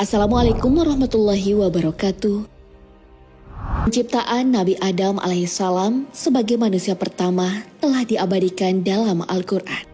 Assalamualaikum warahmatullahi wabarakatuh. Penciptaan Nabi Adam alaihissalam sebagai manusia pertama telah diabadikan dalam Al-Quran.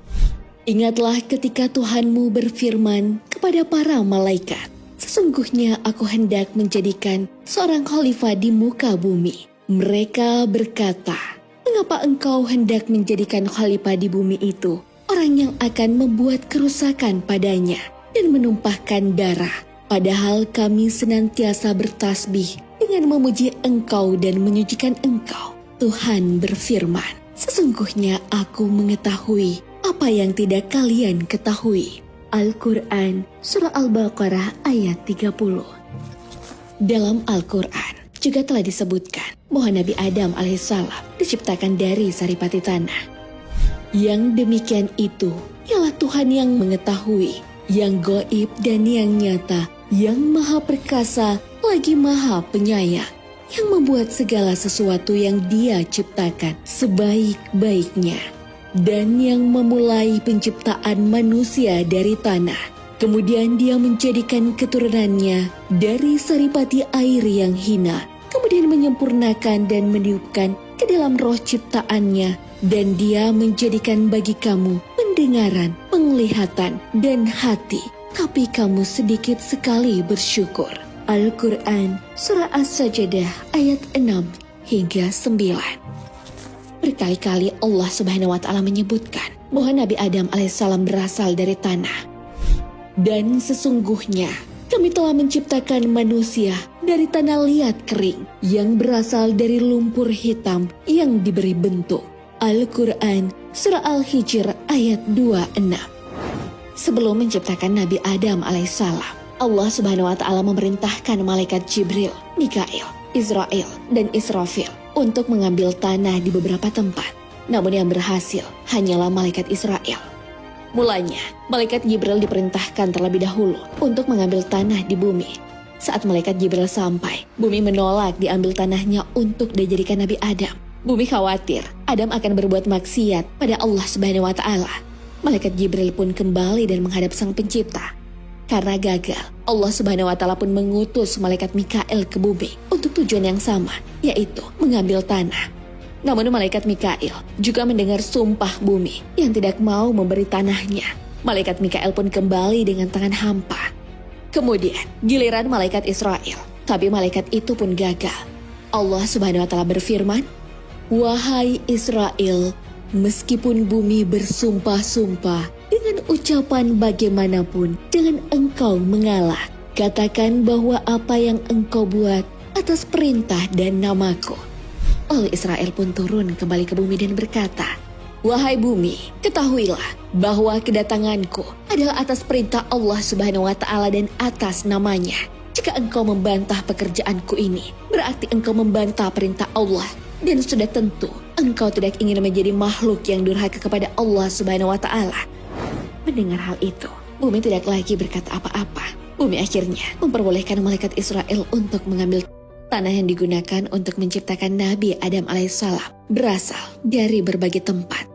Ingatlah ketika Tuhanmu berfirman kepada para malaikat, sesungguhnya aku hendak menjadikan seorang khalifah di muka bumi. Mereka berkata, mengapa engkau hendak menjadikan khalifah di bumi itu orang yang akan membuat kerusakan padanya dan menumpahkan darah? Padahal kami senantiasa bertasbih dengan memuji engkau dan menyucikan engkau. Tuhan berfirman, sesungguhnya aku mengetahui apa yang tidak kalian ketahui. Al-Quran Surah Al-Baqarah ayat 30. Dalam Al-Quran juga telah disebutkan bahwa Nabi Adam alaihissalam diciptakan dari saripati tanah. Yang demikian itu ialah Tuhan yang mengetahui, yang gaib dan yang nyata, yang maha perkasa lagi maha penyayang, yang membuat segala sesuatu yang Dia ciptakan sebaik-baiknya, dan yang memulai penciptaan manusia dari tanah. Kemudian Dia menjadikan keturunannya dari saripati air yang hina, kemudian menyempurnakan dan meniupkan ke dalam roh ciptaannya, dan Dia menjadikan bagi kamu pendengaran, penglihatan, dan hati, tapi kamu sedikit sekali bersyukur. Al-Quran Surah As-Sajdah ayat 6 hingga 9. Berkali-kali Allah Subhanahu wa Ta'ala menyebutkan bahwa Nabi Adam alaihissalam berasal dari tanah. Dan sesungguhnya kami telah menciptakan manusia dari tanah liat kering yang berasal dari lumpur hitam yang diberi bentuk. Al-Quran Surah Al-Hijr ayat 26. Sebelum menciptakan Nabi Adam alaihissalam, Allah Subhanahu wa Ta'ala memerintahkan malaikat Jibril, Mikail, Israel, dan Israfil untuk mengambil tanah di beberapa tempat. Namun yang berhasil hanyalah malaikat Israel. Mulanya, malaikat Jibril diperintahkan terlebih dahulu untuk mengambil tanah di bumi. Saat malaikat Jibril sampai, bumi menolak diambil tanahnya untuk dijadikan Nabi Adam. Bumi khawatir Adam akan berbuat maksiat pada Allah Subhanahu wa Ta'ala. Malaikat Jibril pun kembali dan menghadap Sang Pencipta. Karena gagal, Allah Subhanahu wa Ta'ala pun mengutus malaikat Mikail ke bumi untuk tujuan yang sama, yaitu mengambil tanah. Namun malaikat Mikail juga mendengar sumpah bumi yang tidak mau memberi tanahnya. Malaikat Mikail pun kembali dengan tangan hampa. Kemudian giliran malaikat Israel, tapi malaikat itu pun gagal. Allah Subhanahu wa Ta'ala berfirman, wahai Israel, meskipun bumi bersumpah-sumpah dengan ucapan bagaimanapun, jangan engkau mengalah. Katakan bahwa apa yang engkau buat atas perintah dan namaku. Oleh Israel pun turun kembali ke bumi dan berkata, wahai bumi, ketahuilah bahwa kedatanganku adalah atas perintah Allah Subhanahu wa Ta'ala dan atas namanya. Jika engkau membantah pekerjaanku ini, berarti engkau membantah perintah Allah. Dan sudah tentu engkau tidak ingin menjadi makhluk yang durhaka kepada Allah Subhanahu wa Ta'ala. Mendengar hal itu, bumi tidak lagi berkata apa-apa. Bumi akhirnya memperbolehkan malaikat Israel untuk mengambil tanah yang digunakan untuk menciptakan Nabi Adam alaihissalam berasal dari berbagai tempat.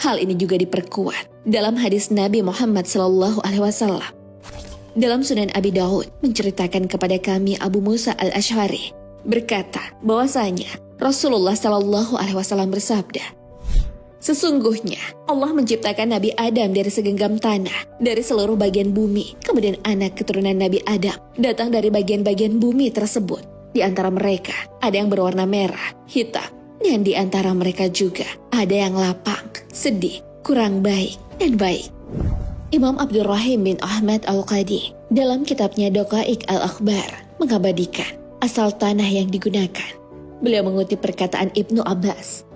Hal ini juga diperkuat dalam hadis Nabi Muhammad SAW. Dalam Sunan Abi Daud menceritakan kepada kami Abu Musa al-Ash'ari berkata bahwasanya Rasulullah SAW bersabda, sesungguhnya Allah menciptakan Nabi Adam dari segenggam tanah, dari seluruh bagian bumi. Kemudian anak keturunan Nabi Adam datang dari bagian-bagian bumi tersebut. Di antara mereka ada yang berwarna merah, hitam, dan di antara mereka juga ada yang lapang, sedih, kurang baik, dan baik. Imam Abdurrahim bin Ahmad Al-Qadi dalam kitabnya Daqaiq Al-Akhbar mengabadikan asal tanah yang digunakan. Beliau mengutip perkataan Ibnu Abbas.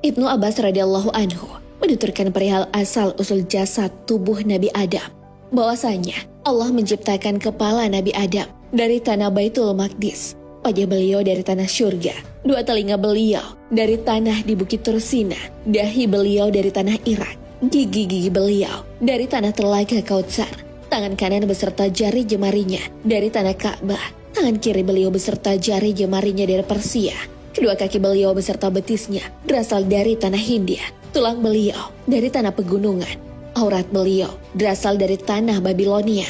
Ibnu Abbas radhiyallahu anhu menuturkan perihal asal usul jasad tubuh Nabi Adam, bahwasanya Allah menciptakan kepala Nabi Adam dari tanah Baitul Maqdis, wajah beliau dari tanah syurga, dua telinga beliau dari tanah di Bukit Tursina, dahi beliau dari tanah Irak, gigi-gigi beliau dari tanah Telaga Kautsar, tangan kanan beserta jari jemarinya dari tanah Ka'bah, tangan kiri beliau beserta jari jemarinya dari Persia, kedua kaki beliau beserta betisnya berasal dari tanah Hindia, tulang beliau dari tanah pegunungan, aurat beliau berasal dari tanah Babilonia,